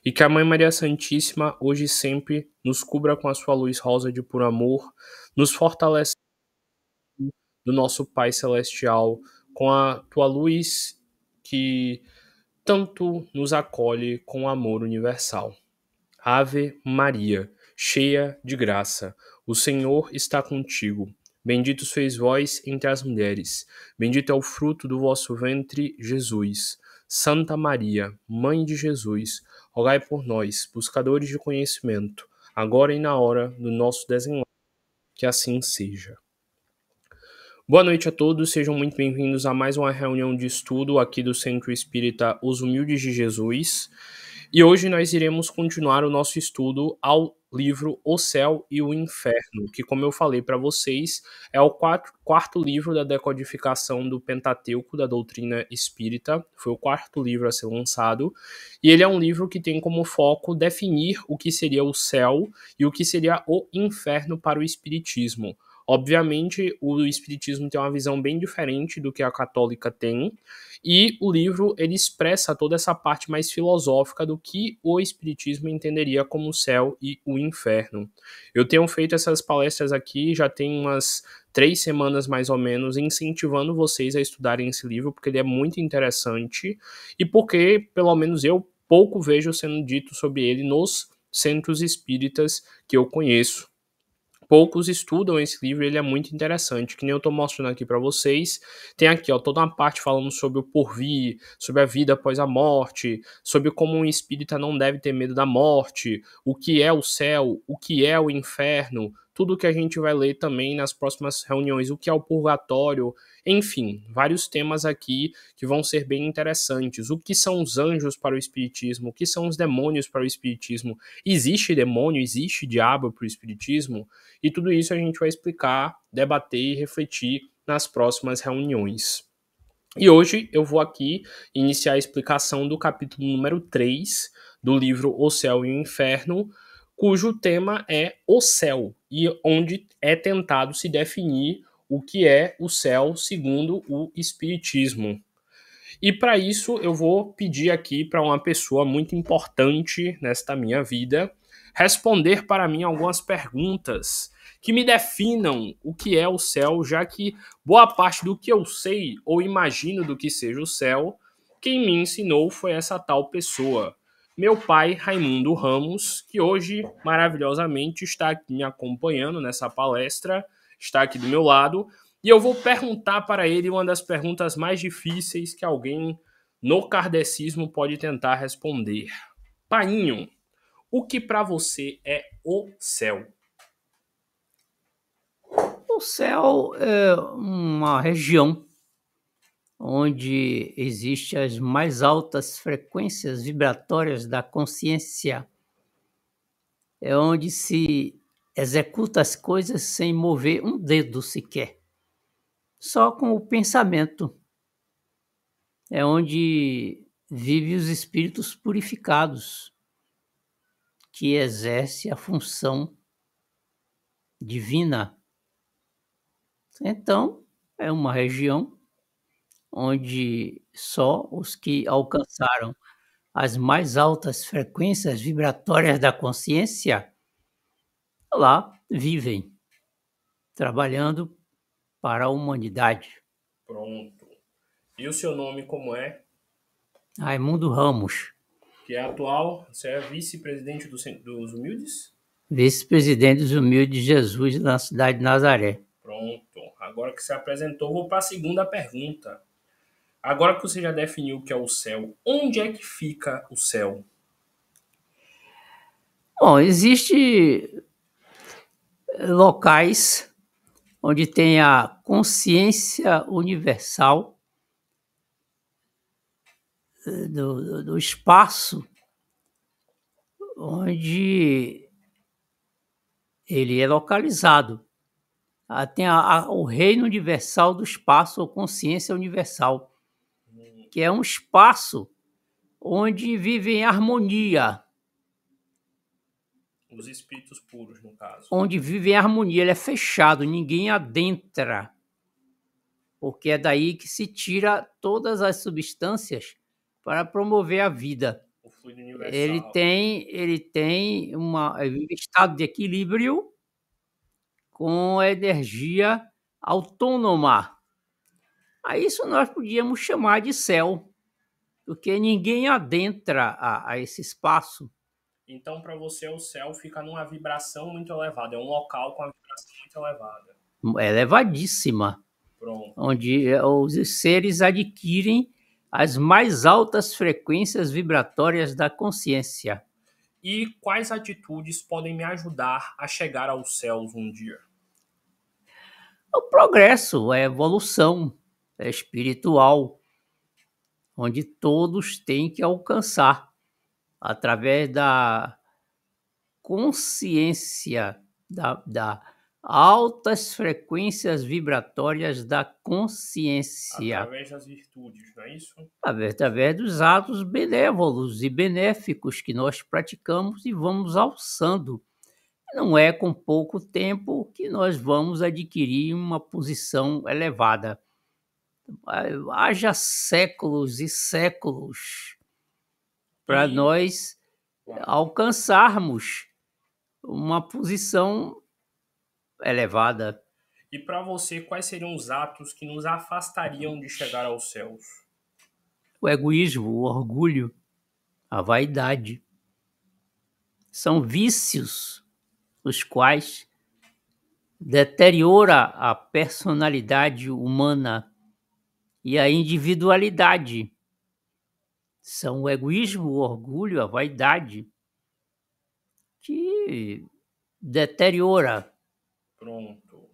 e que a Mãe Maria Santíssima, hoje e sempre, nos cubra com a sua luz rosa de puro amor, nos fortalece do nosso Pai Celestial, com a tua luz que tanto nos acolhe com amor universal. Ave Maria, cheia de graça, o Senhor está contigo. Bendito sois vós entre as mulheres, bendito é o fruto do vosso ventre, Jesus. Santa Maria, Mãe de Jesus, rogai por nós, buscadores de conhecimento, agora e na hora do nosso desenlace, que assim seja. Boa noite a todos, sejam muito bem-vindos a mais uma reunião de estudo aqui do Centro Espírita Os Humildes de Jesus. E hoje nós iremos continuar o nosso estudo ao livro O Céu e o Inferno, que, como eu falei para vocês, é o quarto livro da decodificação do Pentateuco da doutrina espírita. Foi o quarto livro a ser lançado. E ele é um livro que tem como foco definir o que seria o céu e o que seria o inferno para o espiritismo. Obviamente, o espiritismo tem uma visão bem diferente do que a católica tem, e o livro ele expressa toda essa parte mais filosófica do que o espiritismo entenderia como o céu e o inferno. Eu tenho feito essas palestras aqui, já tem umas 3 semanas mais ou menos, incentivando vocês a estudarem esse livro, porque ele é muito interessante, e porque, pelo menos eu, pouco vejo sendo dito sobre ele nos centros espíritas que eu conheço. Poucos estudam esse livro, ele é muito interessante, que nem eu estou mostrando aqui para vocês. Tem aqui, ó, toda uma parte falando sobre o porvir, sobre a vida após a morte, sobre como um espírita não deve ter medo da morte, o que é o céu, o que é o inferno, tudo que a gente vai ler também nas próximas reuniões, o que é o purgatório, enfim, vários temas aqui que vão ser bem interessantes. O que são os anjos para o espiritismo, o que são os demônios para o espiritismo, existe demônio, existe diabo para o espiritismo? E tudo isso a gente vai explicar, debater e refletir nas próximas reuniões. E hoje eu vou aqui iniciar a explicação do capítulo número 3 do livro O Céu e o Inferno, cujo tema é o céu, e onde é tentado se definir o que é o céu segundo o Espiritismo. E para isso eu vou pedir aqui para uma pessoa muito importante nesta minha vida responder para mim algumas perguntas que me definam o que é o céu, já que boa parte do que eu sei ou imagino do que seja o céu, quem me ensinou foi essa tal pessoa, meu pai Raimundo Ramos, que hoje maravilhosamente está aqui me acompanhando nessa palestra, está aqui do meu lado. E eu vou perguntar para ele uma das perguntas mais difíceis que alguém no kardecismo pode tentar responder. Painho, o que para você é o céu? O céu é uma região onde existem as mais altas frequências vibratórias da consciência. É onde se executa as coisas sem mover um dedo sequer, só com o pensamento. É onde vivem os espíritos purificados, que exercem a função divina. Então, é uma região onde só os que alcançaram as mais altas frequências vibratórias da consciência lá vivem, trabalhando para a humanidade. Pronto. E o seu nome como é? Raimundo Ramos, Que é atual, você é vice-presidente dos Humildes? vice-presidente dos Humildes de Jesus na cidade de Nazaré. Pronto. Agora que você apresentou, vou para a segunda pergunta. Agora que você já definiu o que é o céu, onde é que fica o céu? Bom, existem locais onde tem a consciência universal do espaço, onde ele é localizado. Tem o reino universal do espaço, ou consciência universal, que é um espaço onde vive em harmonia. Os espíritos puros, no caso. Onde vive em harmonia, ele é fechado, ninguém adentra, porque é daí que se tira todas as substâncias para promover a vida. fluido Ele universal. tem um estado de equilíbrio com energia autônoma. A isso nós podíamos chamar de céu, porque ninguém adentra a esse espaço. Então, para você, o céu fica numa vibração muito elevada. É um local com a vibração muito elevada. Elevadíssima, Pronto. onde os seres adquirem as mais altas frequências vibratórias da consciência. E quais atitudes podem me ajudar a chegar aos céus um dia? O progresso, a evolução espiritual, onde todos têm que alcançar através da consciência, da altas frequências vibratórias da consciência, Através das virtudes, não é isso? através dos atos benévolos e benéficos que nós praticamos e vamos alçando. Não é com pouco tempo que nós vamos adquirir uma posição elevada. Haja séculos e séculos para E, nós claro, alcançarmos uma posição elevada. e para você, quais seriam os atos que nos afastariam de chegar aos céus? O egoísmo, o orgulho, a vaidade são vícios os quais deteriora a personalidade humana e a individualidade. São o egoísmo, o orgulho, a vaidade que deteriora. Pronto.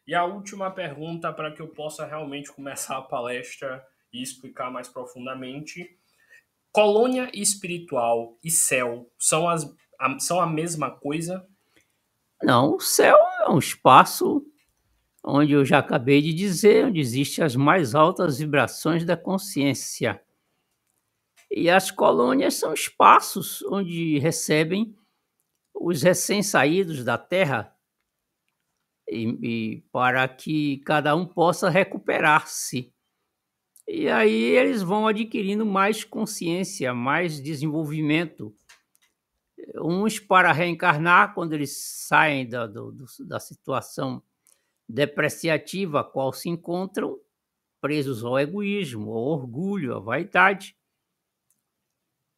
E a última pergunta, para que eu possa realmente começar a palestra e explicar mais profundamente. Colônia espiritual e céu são a mesma coisa? Não, o céu é um espaço onde eu já acabei de dizer, onde existem as mais altas vibrações da consciência. E as colônias são espaços onde recebem os recém-saídos da Terra e para que cada um possa recuperar-se. E aí eles vão adquirindo mais consciência, mais desenvolvimento. Uns para reencarnar quando eles saem da situação depreciativa a qual se encontram, presos ao egoísmo, ao orgulho, à vaidade.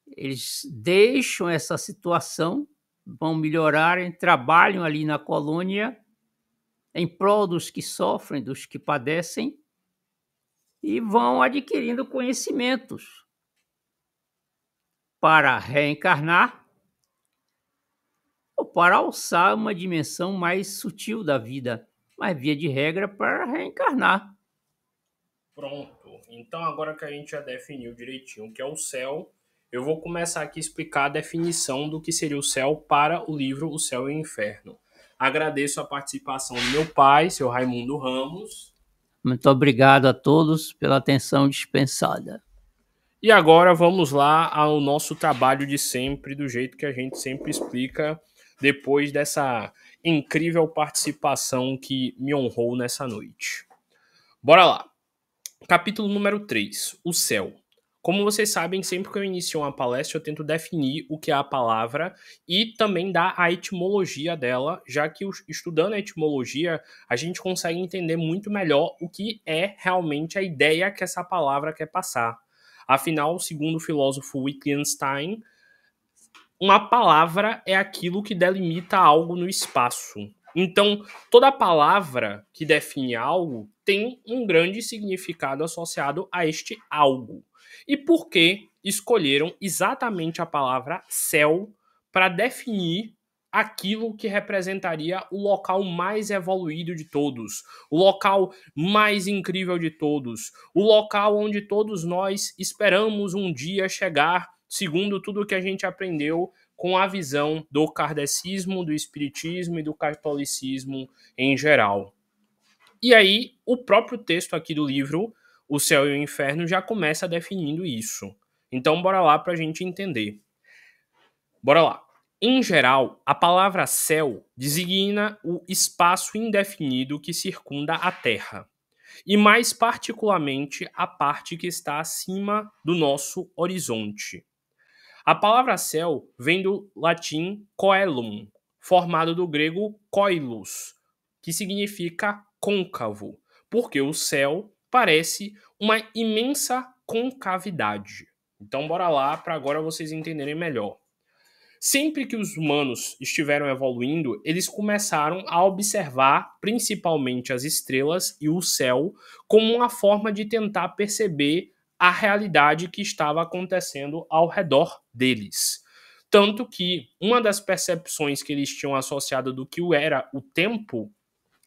Eles deixam essa situação, vão melhorarem, trabalham ali na colônia em prol dos que sofrem, dos que padecem, e vão adquirindo conhecimentos para reencarnar ou para alçar uma dimensão mais sutil da vida, mas via de regra para reencarnar. Pronto. Então, agora que a gente já definiu direitinho o que é o céu, eu vou começar aqui a explicar a definição do que seria o céu para o livro O Céu e o Inferno. Agradeço a participação do meu pai, seu Raimundo Ramos. Muito obrigado a todos pela atenção dispensada. E agora vamos lá ao nosso trabalho de sempre, do jeito que a gente sempre explica, depois dessa incrível participação que me honrou nessa noite. Bora lá! Capítulo número 3, o céu. Como vocês sabem, sempre que eu inicio uma palestra, eu tento definir o que é a palavra e também dar a etimologia dela, já que estudando a etimologia, a gente consegue entender muito melhor o que é realmente a ideia que essa palavra quer passar. Afinal, segundo o filósofo Wittgenstein, uma palavra é aquilo que delimita algo no espaço. Então, toda palavra que define algo tem um grande significado associado a este algo. E por que escolheram exatamente a palavra céu para definir aquilo que representaria o local mais evoluído de todos, o local mais incrível de todos, o local onde todos nós esperamos um dia chegar, segundo tudo que a gente aprendeu com a visão do kardecismo, do espiritismo e do catolicismo em geral. E aí, o próprio texto aqui do livro, O Céu e o Inferno, já começa definindo isso. Então, bora lá para a gente entender. Bora lá. Em geral, a palavra céu designa o espaço indefinido que circunda a Terra, e mais particularmente a parte que está acima do nosso horizonte. A palavra céu vem do latim coelum, formado do grego coelus, que significa côncavo, porque o céu parece uma imensa concavidade. Então bora lá para agora vocês entenderem melhor. Sempre que os humanos estiveram evoluindo, eles começaram a observar principalmente as estrelas e o céu como uma forma de tentar perceber a realidade que estava acontecendo ao redor deles. Tanto que uma das percepções que eles tinham associado do que era o tempo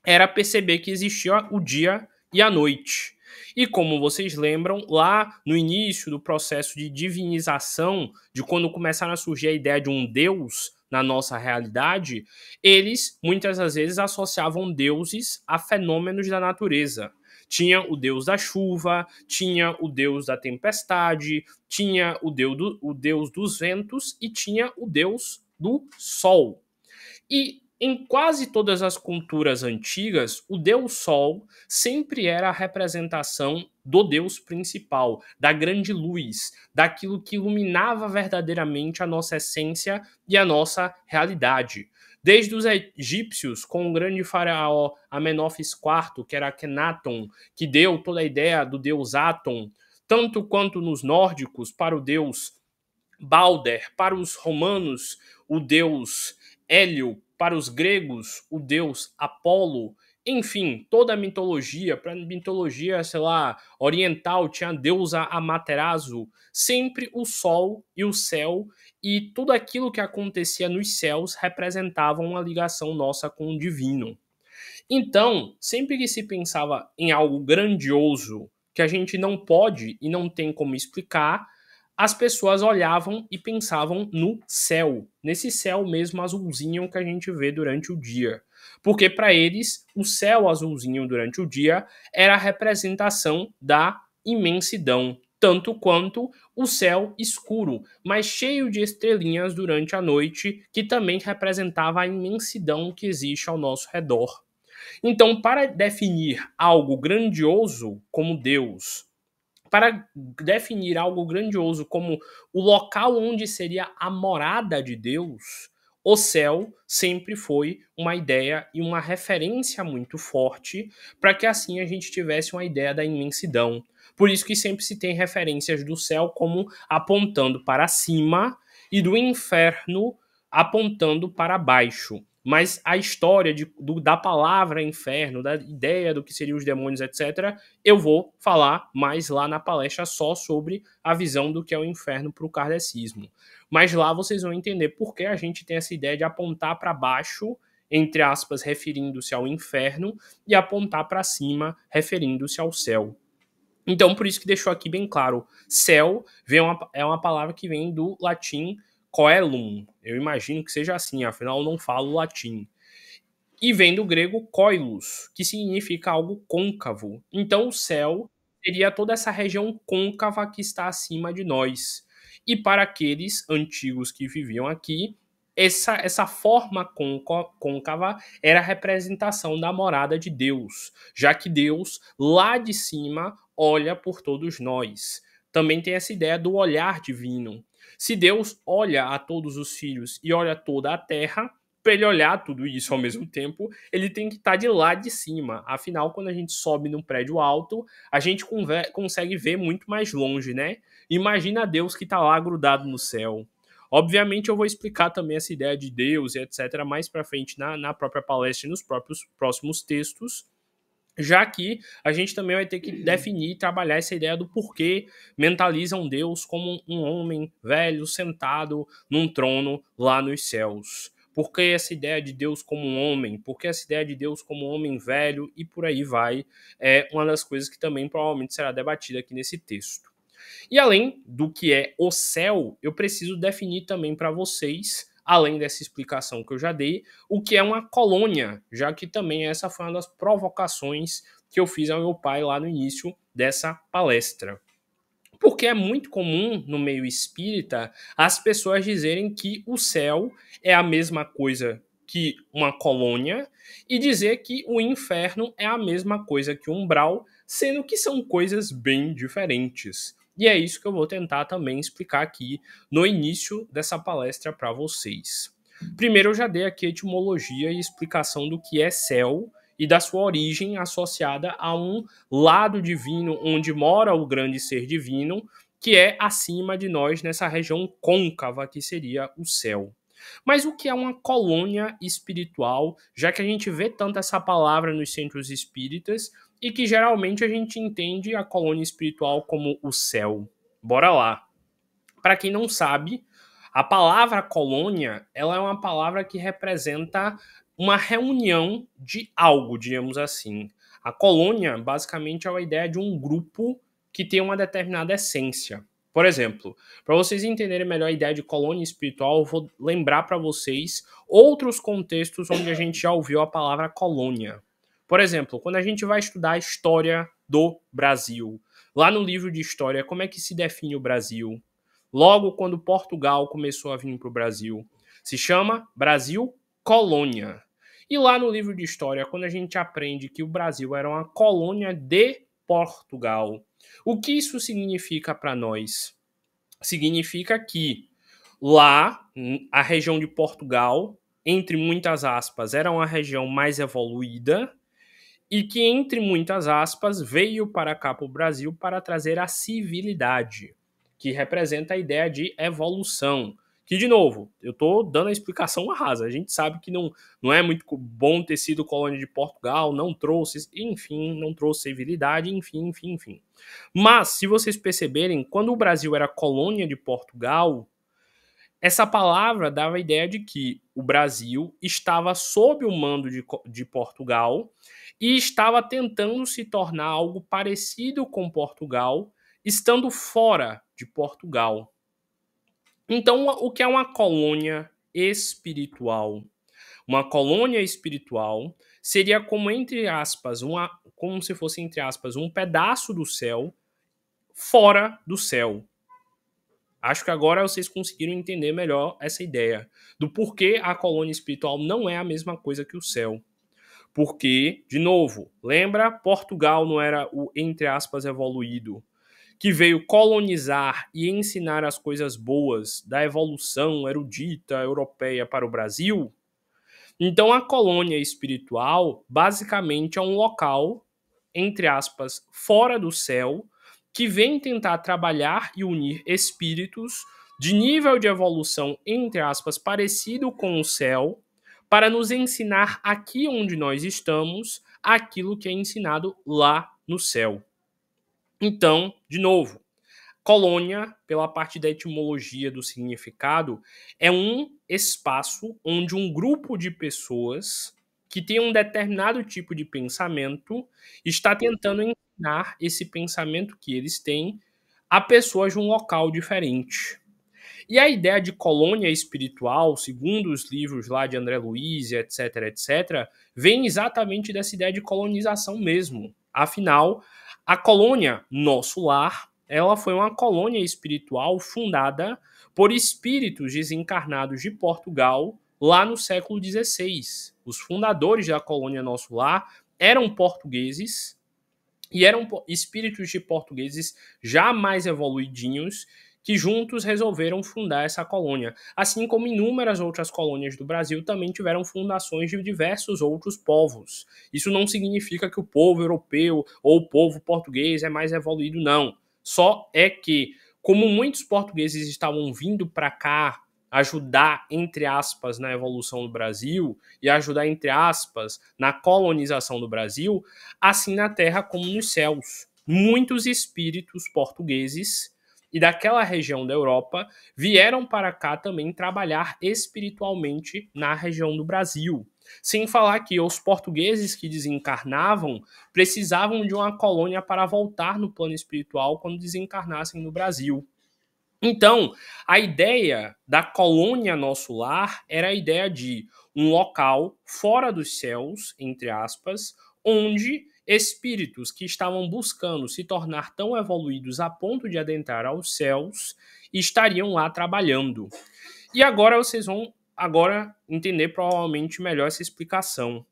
era perceber que existia o dia e a noite. E como vocês lembram, lá no início do processo de divinização, de quando começaram a surgir a ideia de um Deus na nossa realidade, eles muitas das vezes associavam deuses a fenômenos da natureza. Tinha o deus da chuva, tinha o deus da tempestade, tinha o deus dos ventos e tinha o deus do sol. E em quase todas as culturas antigas, o Deus Sol sempre era a representação do Deus principal, da grande luz, daquilo que iluminava verdadeiramente a nossa essência e a nossa realidade. Desde os egípcios, com o grande faraó Amenófis IV, que era Akhenaton, que deu toda a ideia do deus Aton, tanto quanto nos nórdicos, para o deus Balder, para os romanos, o deus Hélio, para os gregos, o deus Apolo, enfim, toda a mitologia, para a mitologia, sei lá, oriental, tinha a deusa Amaterasu, sempre o sol e o céu e tudo aquilo que acontecia nos céus representava uma ligação nossa com o divino. Então, sempre que se pensava em algo grandioso que a gente não pode e não tem como explicar, as pessoas olhavam e pensavam no céu, nesse céu mesmo azulzinho que a gente vê durante o dia. Porque para eles, o céu azulzinho durante o dia era a representação da imensidão, tanto quanto o céu escuro, mas cheio de estrelinhas durante a noite, que também representava a imensidão que existe ao nosso redor. Então, para definir algo grandioso como Deus, para definir algo grandioso como o local onde seria a morada de Deus, o céu sempre foi uma ideia e uma referência muito forte para que assim a gente tivesse uma ideia da imensidão. Por isso que sempre se tem referências do céu como apontando para cima e do inferno apontando para baixo. Mas a história da palavra inferno, da ideia do que seriam os demônios, etc., eu vou falar mais lá na palestra só sobre a visão do que é o inferno para o kardecismo. Mas lá vocês vão entender por que a gente tem essa ideia de apontar para baixo, entre aspas, referindo-se ao inferno, e apontar para cima, referindo-se ao céu. Então, por isso que deixou aqui bem claro, céu é uma palavra que vem do latim coelum. Eu imagino que seja assim, afinal eu não falo latim. E vem do grego koilos, que significa algo côncavo. Então o céu seria toda essa região côncava que está acima de nós. E para aqueles antigos que viviam aqui, essa forma côncava era a representação da morada de Deus, já que Deus, lá de cima, olha por todos nós. Também tem essa ideia do olhar divino. Se Deus olha a todos os filhos e olha toda a terra, para ele olhar tudo isso ao mesmo tempo, ele tem que estar de lá de cima. Afinal, quando a gente sobe num prédio alto, a gente consegue ver muito mais longe, né? Imagina Deus que está lá grudado no céu. Obviamente, eu vou explicar também essa ideia de Deus e etc. mais para frente na própria palestra e nos próximos textos, já que a gente também vai ter que definir e trabalhar essa ideia do porquê mentalizam Deus como um homem velho sentado num trono lá nos céus. Por que essa ideia de Deus como um homem? Por que essa ideia de Deus como um homem velho? E por aí vai. É uma das coisas que também provavelmente será debatida aqui nesse texto. E além do que é o céu, eu preciso definir também para vocês, além dessa explicação que eu já dei, o que é uma colônia, já que também essa foi uma das provocações que eu fiz ao meu pai lá no início dessa palestra. Porque é muito comum no meio espírita as pessoas dizerem que o céu é a mesma coisa que uma colônia e dizer que o inferno é a mesma coisa que o umbral, sendo que são coisas bem diferentes. E é isso que eu vou tentar também explicar aqui no início dessa palestra para vocês. Primeiro, eu já dei aqui a etimologia e explicação do que é céu e da sua origem associada a um lado divino onde mora o grande ser divino, que é acima de nós nessa região côncava que seria o céu. Mas o que é uma colônia espiritual, já que a gente vê tanto essa palavra nos centros espíritas e que geralmente a gente entende a colônia espiritual como o céu? Bora lá. Para quem não sabe, a palavra colônia, ela é uma palavra que representa uma reunião de algo, digamos assim. A colônia, basicamente, é a ideia de um grupo que tem uma determinada essência. Por exemplo, para vocês entenderem melhor a ideia de colônia espiritual, eu vou lembrar para vocês outros contextos onde a gente já ouviu a palavra colônia. Por exemplo, quando a gente vai estudar a história do Brasil, lá no livro de história, como é que se define o Brasil? Logo quando Portugal começou a vir para o Brasil. Se chama Brasil Colônia. E lá no livro de história, quando a gente aprende que o Brasil era uma colônia de Portugal, o que isso significa para nós? Significa que lá, a região de Portugal, entre muitas aspas, era uma região mais evoluída e que, entre muitas aspas, veio para cá, para o Brasil, para trazer a civilidade, que representa a ideia de evolução. Que, de novo, eu estou dando a explicação rasa. A gente sabe que não é muito bom ter sido colônia de Portugal, não trouxe, enfim, não trouxe civilidade, enfim. Mas, se vocês perceberem, quando o Brasil era colônia de Portugal, essa palavra dava a ideia de que o Brasil estava sob o mando de Portugal e estava tentando se tornar algo parecido com Portugal, estando fora de Portugal. Então, o que é uma colônia espiritual? Uma colônia espiritual seria como, entre aspas, como se fosse, entre aspas, um pedaço do céu fora do céu. Acho que agora vocês conseguiram entender melhor essa ideia do porquê a colônia espiritual não é a mesma coisa que o céu. Porque, de novo, lembra? Portugal não era o, entre aspas, evoluído, que veio colonizar e ensinar as coisas boas da evolução erudita europeia para o Brasil? Então, a colônia espiritual, basicamente, é um local, entre aspas, fora do céu, que vem tentar trabalhar e unir espíritos de nível de evolução, entre aspas, parecido com o céu, para nos ensinar aqui onde nós estamos aquilo que é ensinado lá no céu. Então, de novo, colônia, pela parte da etimologia do significado, é um espaço onde um grupo de pessoas que tem um determinado tipo de pensamento está tentando ensinar esse pensamento que eles têm a pessoas de um local diferente. E a ideia de colônia espiritual, segundo os livros lá de André Luiz, etc., vem exatamente dessa ideia de colonização mesmo. Afinal, a colônia Nosso Lar, ela foi uma colônia espiritual fundada por espíritos desencarnados de Portugal lá no século XVI. Os fundadores da colônia Nosso Lar eram portugueses e eram espíritos de portugueses já mais evoluidinhos que juntos resolveram fundar essa colônia. Assim como inúmeras outras colônias do Brasil também tiveram fundações de diversos outros povos. Isso não significa que o povo europeu ou o povo português é mais evoluído, não. Só é que, como muitos portugueses estavam vindo para cá ajudar, entre aspas, na evolução do Brasil e ajudar, entre aspas, na colonização do Brasil, assim na terra como nos céus. Muitos espíritos portugueses e daquela região da Europa vieram para cá também trabalhar espiritualmente na região do Brasil. Sem falar que os portugueses que desencarnavam precisavam de uma colônia para voltar no plano espiritual quando desencarnassem no Brasil. Então, a ideia da colônia Nosso Lar era a ideia de um local fora dos céus, entre aspas, onde espíritos que estavam buscando se tornar tão evoluídos a ponto de adentrar aos céus estariam lá trabalhando. E agora vocês vão entender provavelmente melhor essa explicação.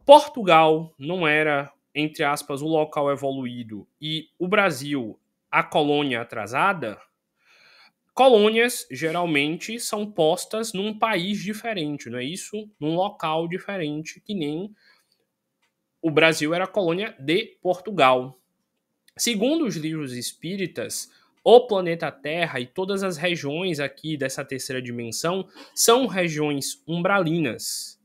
Portugal não era, entre aspas, o local evoluído e o Brasil a colônia atrasada, colônias geralmente são postas num país diferente, não é isso? Num local diferente, que nem o Brasil era colônia de Portugal. Segundo os livros espíritas, o planeta Terra e todas as regiões aqui dessa terceira dimensão são regiões umbralinas.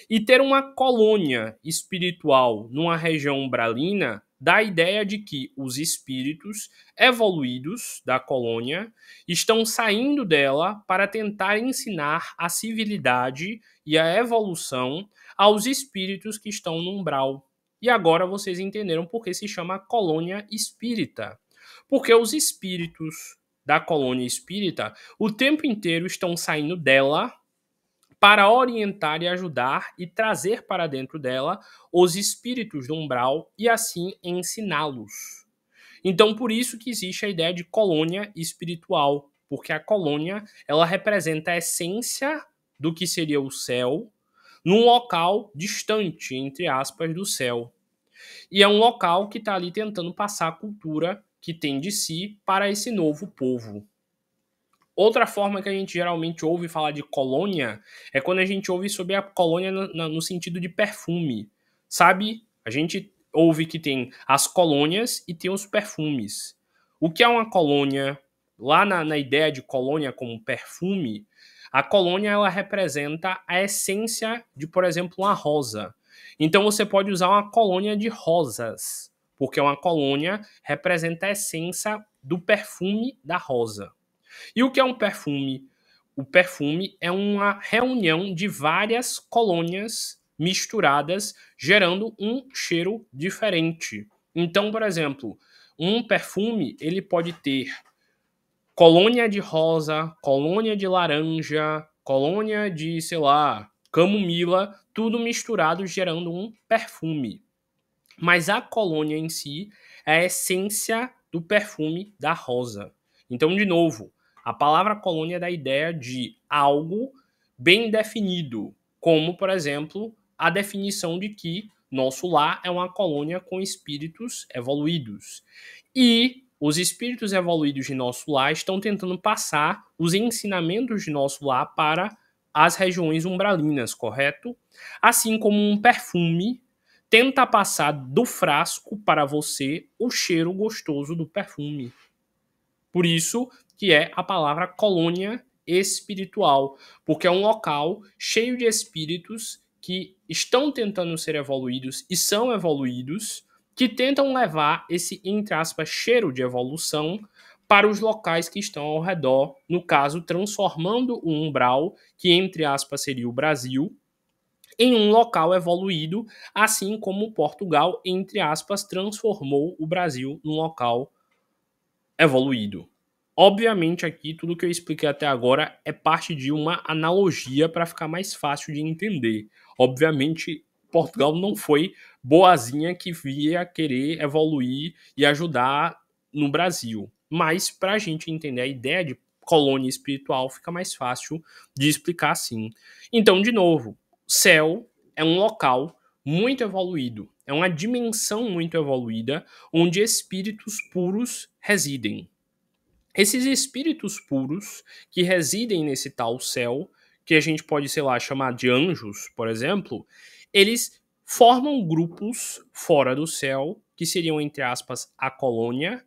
E ter uma colônia espiritual numa região umbralina dá a ideia de que os espíritos evoluídos da colônia estão saindo dela para tentar ensinar a civilidade e a evolução aos espíritos que estão no umbral. E agora vocês entenderam por que se chama colônia espírita. Porque os espíritos da colônia espírita o tempo inteiro estão saindo dela para orientar e ajudar e trazer para dentro dela os espíritos do umbral e assim ensiná-los. Então, por isso que existe a ideia de colônia espiritual, porque a colônia ela representa a essência do que seria o céu num local distante, entre aspas, do céu. E é um local que está ali tentando passar a cultura que tem de si para esse novo povo. Outra forma que a gente geralmente ouve falar de colônia é quando a gente ouve sobre a colônia no sentido de perfume. Sabe? A gente ouve que tem as colônias e tem os perfumes. O que é uma colônia? Lá na ideia de colônia como perfume, a colônia ela representa a essência de, por exemplo, uma rosa. Então você pode usar uma colônia de rosas, porque uma colônia representa a essência do perfume da rosa. E o que é um perfume? O perfume é uma reunião de várias colônias misturadas, gerando um cheiro diferente. Então, por exemplo, um perfume ele pode ter colônia de rosa, colônia de laranja, colônia de, sei lá, camomila, tudo misturado gerando um perfume. Mas a colônia em si é a essência do perfume da rosa. Então, de novo, a palavra colônia dá a ideia de algo bem definido, como, por exemplo, a definição de que nosso lar é uma colônia com espíritos evoluídos. E os espíritos evoluídos de nosso lar estão tentando passar os ensinamentos de nosso lar para as regiões umbralinas, correto? Assim como um perfume tenta passar do frasco para você o cheiro gostoso do perfume. Por isso que é a palavra colônia espiritual, porque é um local cheio de espíritos que estão tentando ser evoluídos e são evoluídos, que tentam levar esse, entre aspas, cheiro de evolução para os locais que estão ao redor, no caso, transformando o umbral, que entre aspas seria o Brasil, em um local evoluído, assim como Portugal, entre aspas, transformou o Brasil num local evoluído. Obviamente aqui tudo que eu expliquei até agora é parte de uma analogia para ficar mais fácil de entender. Obviamente Portugal não foi boazinha que via querer evoluir e ajudar no Brasil. Mas para a gente entender a ideia de colônia espiritual fica mais fácil de explicar assim. Então, de novo, céu é um local muito evoluído, é uma dimensão muito evoluída onde espíritos puros residem. Esses espíritos puros que residem nesse tal céu, que a gente pode, sei lá, chamar de anjos, por exemplo, eles formam grupos fora do céu, que seriam, entre aspas, a colônia,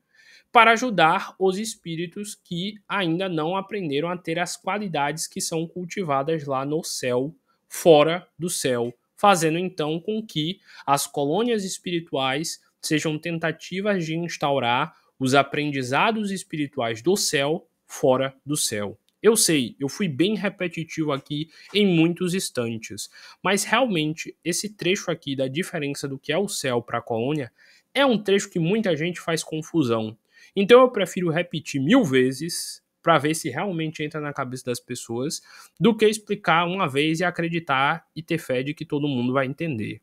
para ajudar os espíritos que ainda não aprenderam a ter as qualidades que são cultivadas lá no céu, fora do céu, fazendo então com que as colônias espirituais sejam tentativas de instaurar os aprendizados espirituais do céu fora do céu. Eu sei, eu fui bem repetitivo aqui em muitos instantes, mas realmente esse trecho aqui da diferença do que é o céu para a colônia é um trecho que muita gente faz confusão. Então eu prefiro repetir 1000 vezes para ver se realmente entra na cabeça das pessoas, do que explicar uma vez e acreditar e ter fé de que todo mundo vai entender.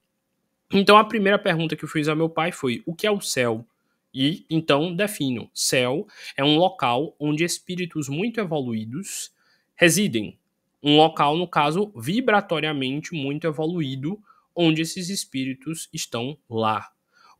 Então a primeira pergunta que eu fiz ao meu pai foi: o que é o céu? E então defino: céu é um local onde espíritos muito evoluídos residem. Um local, no caso, vibratoriamente muito evoluído, onde esses espíritos estão lá.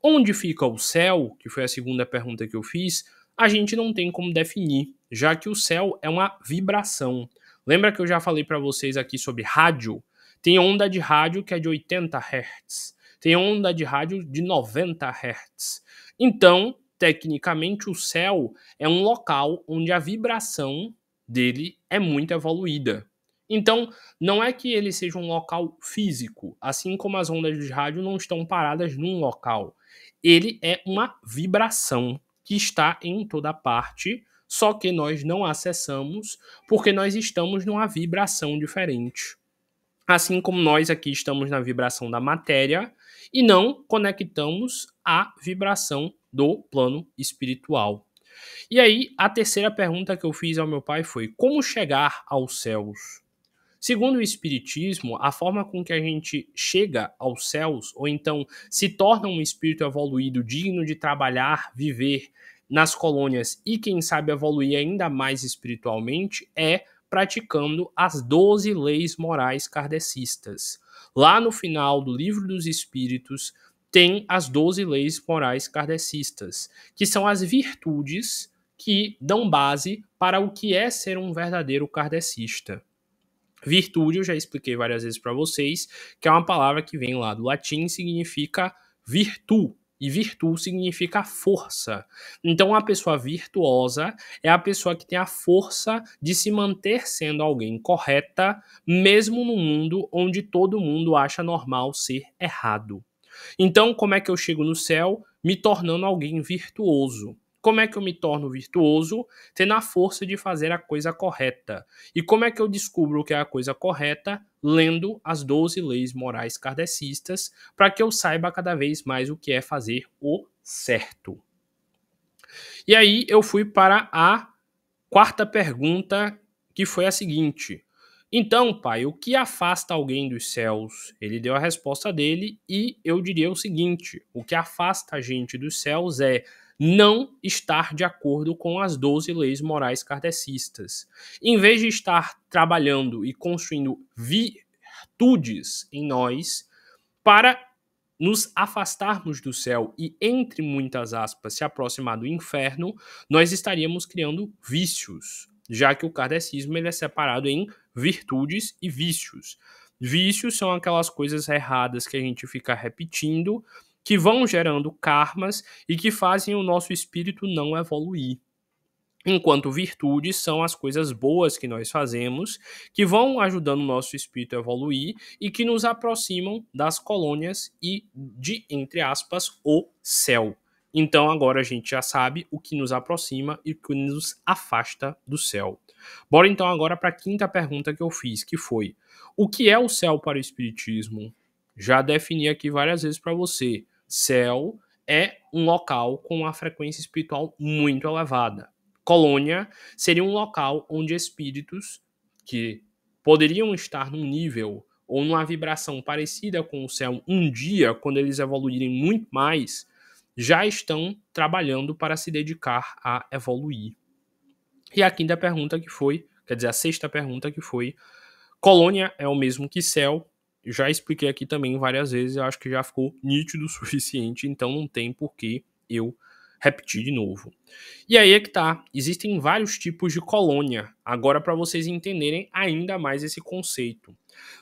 Onde fica o céu, que foi a segunda pergunta que eu fiz, A gente não tem como definir, já que o céu é uma vibração. Lembra que eu já falei para vocês aqui sobre rádio? Tem onda de rádio que é de 80 Hz, tem onda de rádio de 90 Hz. Então, tecnicamente, o céu é um local onde a vibração dele é muito evoluída. Então, não é que ele seja um local físico, assim como as ondas de rádio não estão paradas num local. Ele é uma vibração que está em toda parte, só que nós não acessamos porque nós estamos numa vibração diferente. Assim como nós aqui estamos na vibração da matéria e não conectamos a vibração do plano espiritual. E aí, a terceira pergunta que eu fiz ao meu pai foi: como chegar aos céus? Segundo o Espiritismo, a forma com que a gente chega aos céus, ou então se torna um espírito evoluído, digno de trabalhar, viver nas colônias e, quem sabe, evoluir ainda mais espiritualmente, é praticando as 12 leis morais kardecistas. Lá no final do Livro dos Espíritos, tem as 12 leis morais kardecistas, que são as virtudes que dão base para o que é ser um verdadeiro kardecista. Virtude, eu já expliquei várias vezes para vocês, que é uma palavra que vem lá do latim e significa virtu. E virtu significa força. Então, uma pessoa virtuosa é a pessoa que tem a força de se manter sendo alguém correta, mesmo no mundo onde todo mundo acha normal ser errado. Então, como é que eu chego no céu? Me tornando alguém virtuoso. Como é que eu me torno virtuoso? Tendo a força de fazer a coisa correta. E como é que eu descubro o que é a coisa correta? Lendo as 12 leis morais kardecistas, para que eu saiba cada vez mais o que é fazer o certo. E aí eu fui para a quarta pergunta, que foi a seguinte: então, pai, o que afasta alguém dos céus? Ele deu a resposta dele e eu diria o seguinte: o que afasta a gente dos céus é não estar de acordo com as 12 leis morais kardecistas. Em vez de estar trabalhando e construindo virtudes em nós para nos afastarmos do céu e, entre muitas aspas, se aproximar do inferno, nós estaríamos criando vícios, já que o kardecismo ele é separado em virtudes e vícios. Vícios são aquelas coisas erradas que a gente fica repetindo, que vão gerando karmas e que fazem o nosso espírito não evoluir. Enquanto virtudes são as coisas boas que nós fazemos, que vão ajudando o nosso espírito a evoluir e que nos aproximam das colônias e de, entre aspas, o céu. Então agora a gente já sabe o que nos aproxima e o que nos afasta do céu. Bora então agora para a quinta pergunta que eu fiz, que foi: o que é o céu para o espiritismo? Já defini aqui várias vezes para você. Céu é um local com uma frequência espiritual muito elevada. Colônia seria um local onde espíritos que poderiam estar num nível ou numa vibração parecida com o céu um dia, quando eles evoluírem muito mais, já estão trabalhando para se dedicar a evoluir. E a quinta pergunta que foi, quer dizer, a sexta pergunta que foi: colônia é o mesmo que céu? Já expliquei aqui também várias vezes, eu acho que já ficou nítido o suficiente, então não tem por que eu repetir de novo. E aí é que tá, existem vários tipos de colônia, agora para vocês entenderem ainda mais esse conceito.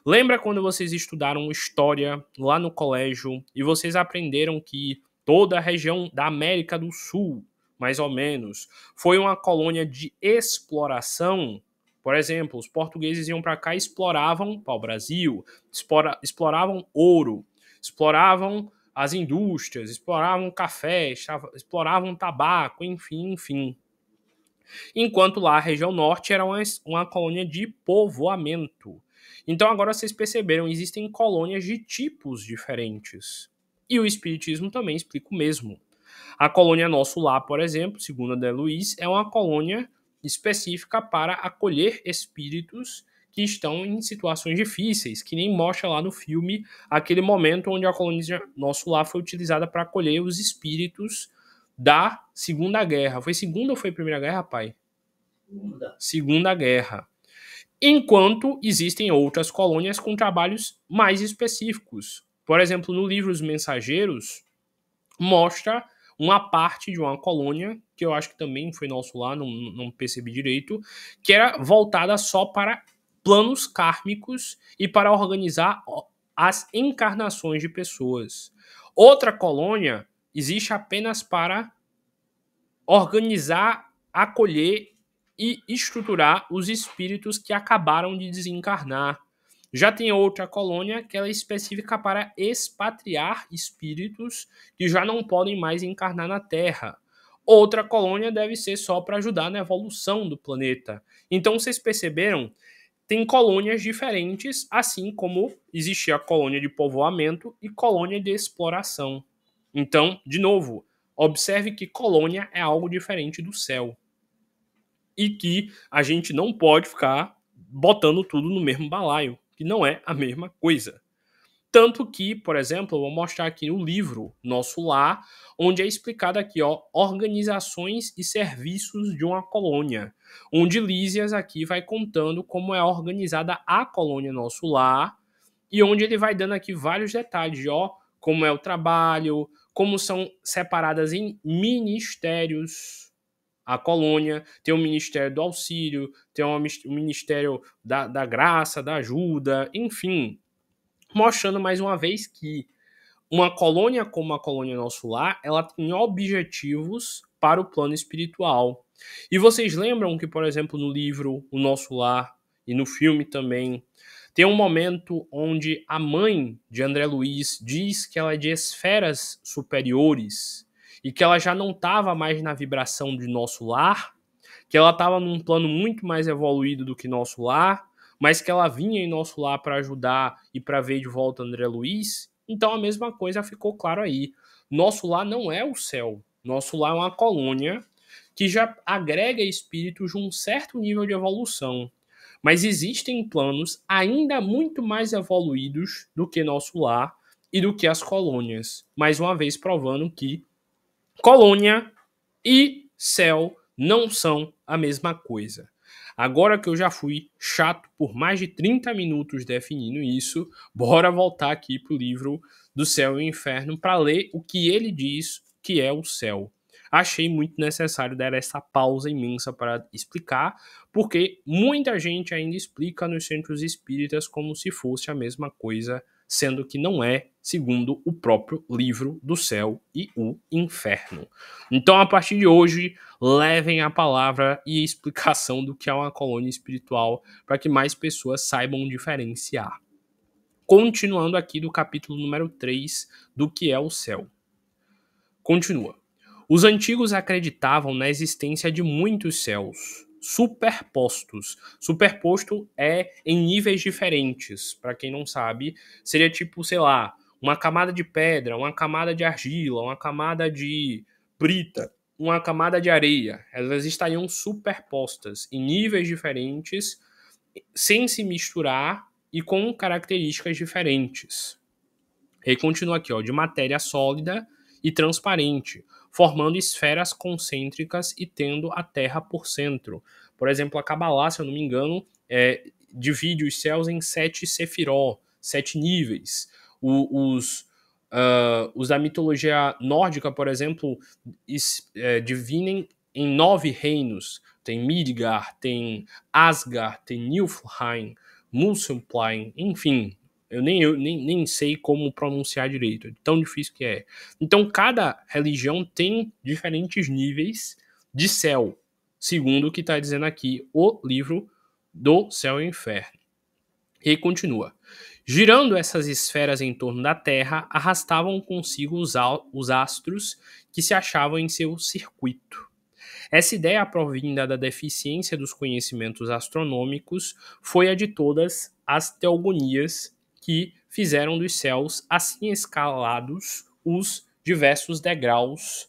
Lembra quando vocês estudaram história lá no colégio e vocês aprenderam que toda a região da América do Sul, mais ou menos, foi uma colônia de exploração? Por exemplo, os portugueses iam para cá e exploravam o Brasil, exploravam ouro, exploravam as indústrias, exploravam café, exploravam tabaco, enfim. Enquanto lá a região norte era uma colônia de povoamento. Então agora vocês perceberam, existem colônias de tipos diferentes. E o espiritismo também explica o mesmo. A colônia Nosso Lar, por exemplo, segundo André Luiz, é uma colônia específica para acolher espíritos que estão em situações difíceis, que nem mostra lá no filme aquele momento onde a colônia Nosso Lar foi utilizada para acolher os espíritos da Segunda Guerra. Foi Segunda ou foi Primeira Guerra, pai? Segunda Guerra. Enquanto existem outras colônias com trabalhos mais específicos. Por exemplo, no livro Os Mensageiros, mostra uma parte de uma colônia, que eu acho que também foi nosso lar, não percebi direito, que era voltada só para planos kármicos e para organizar as encarnações de pessoas. Outra colônia existe apenas para organizar, acolher e estruturar os espíritos que acabaram de desencarnar. Já tem outra colônia que ela é específica para expatriar espíritos que já não podem mais encarnar na Terra. Outra colônia deve ser só para ajudar na evolução do planeta. Então vocês perceberam? Tem colônias diferentes, assim como existia a colônia de povoamento e colônia de exploração. Então, de novo, observe que colônia é algo diferente do céu. E que a gente não pode ficar botando tudo no mesmo balaio, que não é a mesma coisa. Tanto que, por exemplo, eu vou mostrar aqui no livro Nosso Lar, onde é explicado aqui, ó, organizações e serviços de uma colônia, onde Lísias aqui vai contando como é organizada a colônia Nosso Lar, e onde ele vai dando aqui vários detalhes, ó, como é o trabalho, como são separadas em ministérios a colônia, tem o Ministério do Auxílio, tem o Ministério da Graça, da Ajuda, enfim, mostrando mais uma vez que uma colônia como a colônia Nosso Lar, ela tem objetivos para o plano espiritual. E vocês lembram que, por exemplo, no livro O Nosso Lar e no filme também, tem um momento onde a mãe de André Luiz diz que ela é de esferas superiores e que ela já não estava mais na vibração de Nosso Lar, que ela estava num plano muito mais evoluído do que Nosso Lar, mas que ela vinha em Nosso Lar para ajudar e para ver de volta André Luiz. Então a mesma coisa ficou claro aí. Nosso Lar não é o céu. Nosso Lar é uma colônia que já agrega espíritos de um certo nível de evolução. Mas existem planos ainda muito mais evoluídos do que Nosso Lar e do que as colônias. Mais uma vez provando que colônia e céu não são a mesma coisa. Agora que eu já fui chato por mais de 30 minutos definindo isso, bora voltar aqui pro livro do Céu e o Inferno para ler o que ele diz que é o céu. Achei muito necessário dar essa pausa imensa para explicar, porque muita gente ainda explica nos centros espíritas como se fosse a mesma coisa, sendo que não é, segundo o próprio livro do Céu e o Inferno. Então, a partir de hoje, levem a palavra e a explicação do que é uma colônia espiritual para que mais pessoas saibam diferenciar. Continuando aqui do capítulo número 3 do que é o céu. Continua. Os antigos acreditavam na existência de muitos céus superpostos. Superposto é em níveis diferentes. Para quem não sabe, seria tipo, sei lá, uma camada de pedra, uma camada de argila, uma camada de brita, uma camada de areia. Elas estariam superpostas em níveis diferentes, sem se misturar e com características diferentes. Ele continua aqui, ó, de matéria sólida e transparente, formando esferas concêntricas e tendo a Terra por centro. Por exemplo, a Kabbalah, se eu não me engano, divide os céus em 7 sefiró, 7 níveis. Os da mitologia nórdica, por exemplo, dividem em 9 reinos. Tem Midgard, tem Asgard, tem Niflheim, Muspelheim, enfim. Eu nem sei como pronunciar direito, é tão difícil que é. Então, cada religião tem diferentes níveis de céu, segundo o que está dizendo aqui o livro do Céu e Inferno. E continua. Girando essas esferas em torno da Terra, arrastavam consigo os astros que se achavam em seu circuito. Essa ideia provinda da deficiência dos conhecimentos astronômicos foi a de todas as teogonias que fizeram dos céus assim escalados os diversos degraus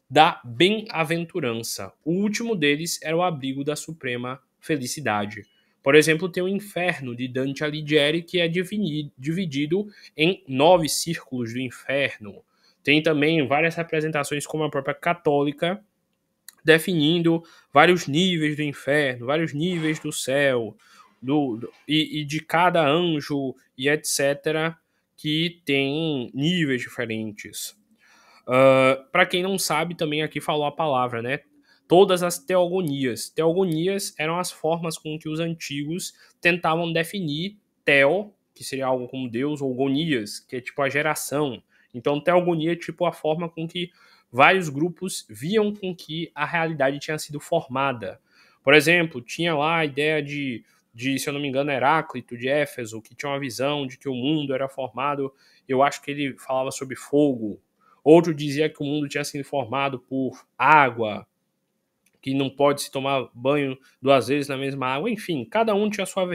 da bem-aventurança. O último deles era o abrigo da suprema felicidade. Por exemplo, tem o Inferno de Dante Alighieri, que é dividido em 9 círculos do inferno. Tem também várias representações, como a própria católica, definindo vários níveis do inferno, vários níveis do céu, e de cada anjo e etc., que tem níveis diferentes. Para quem não sabe, também aqui falou a palavra, né? Todas as teogonias. Teogonias eram as formas com que os antigos tentavam definir teo, que seria algo como Deus, ou gonias, que é tipo a geração. Então, teogonia é tipo a forma com que vários grupos viam com que a realidade tinha sido formada. Por exemplo, tinha lá a ideia de, se eu não me engano, Heráclito de Éfeso, que tinha uma visão de que o mundo era formado, eu acho que ele falava sobre fogo. Outro dizia que o mundo tinha sido formado por água, que não pode se tomar banho 2 vezes na mesma água. Enfim, cada um tinha a sua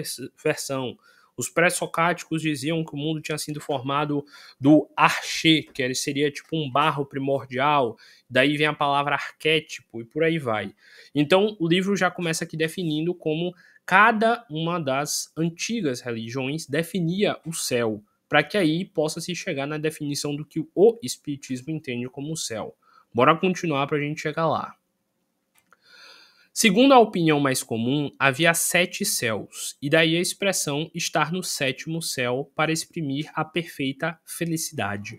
versão. Os pré-socráticos diziam que o mundo tinha sido formado do archê, que seria tipo um barro primordial. Daí vem a palavra arquétipo e por aí vai. Então, o livro já começa aqui definindo como cada uma das antigas religiões definia o céu, para que aí possa se chegar na definição do que o Espiritismo entende como o céu. Bora continuar para a gente chegar lá. Segundo a opinião mais comum, havia 7 céus, e daí a expressão estar no 7º céu para exprimir a perfeita felicidade.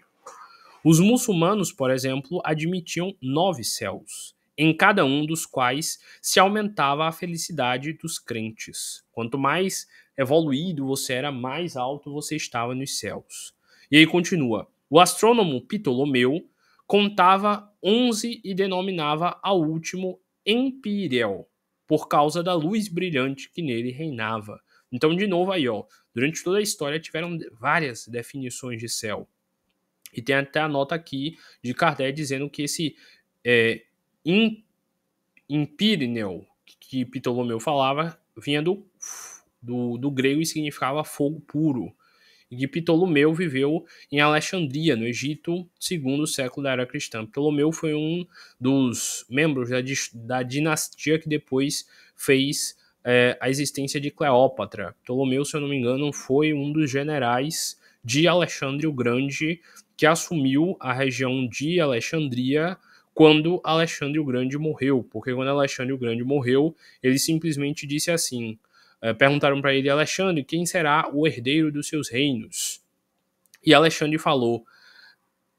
Os muçulmanos, por exemplo, admitiam 9 céus, em cada um dos quais se aumentava a felicidade dos crentes. Quanto mais evoluído você era, mais alto você estava nos céus. E aí continua. O astrônomo Ptolomeu contava 11 e denominava ao último Empíreo, por causa da luz brilhante que nele reinava. Então, de novo aí, ó, durante toda a história tiveram várias definições de céu. E tem até a nota aqui de Kardec dizendo que esse Empírineo que Ptolomeu falava vinha do grego e significava fogo puro. E que Ptolomeu viveu em Alexandria, no Egito, segundo século da era cristã. Ptolomeu foi um dos membros da dinastia que depois fez a existência de Cleópatra. Ptolomeu, se eu não me engano, foi um dos generais de Alexandre o Grande que assumiu a região de Alexandria quando Alexandre o Grande morreu. Porque quando Alexandre o Grande morreu, ele simplesmente disse assim: perguntaram para ele: Alexandre, quem será o herdeiro dos seus reinos? E Alexandre falou: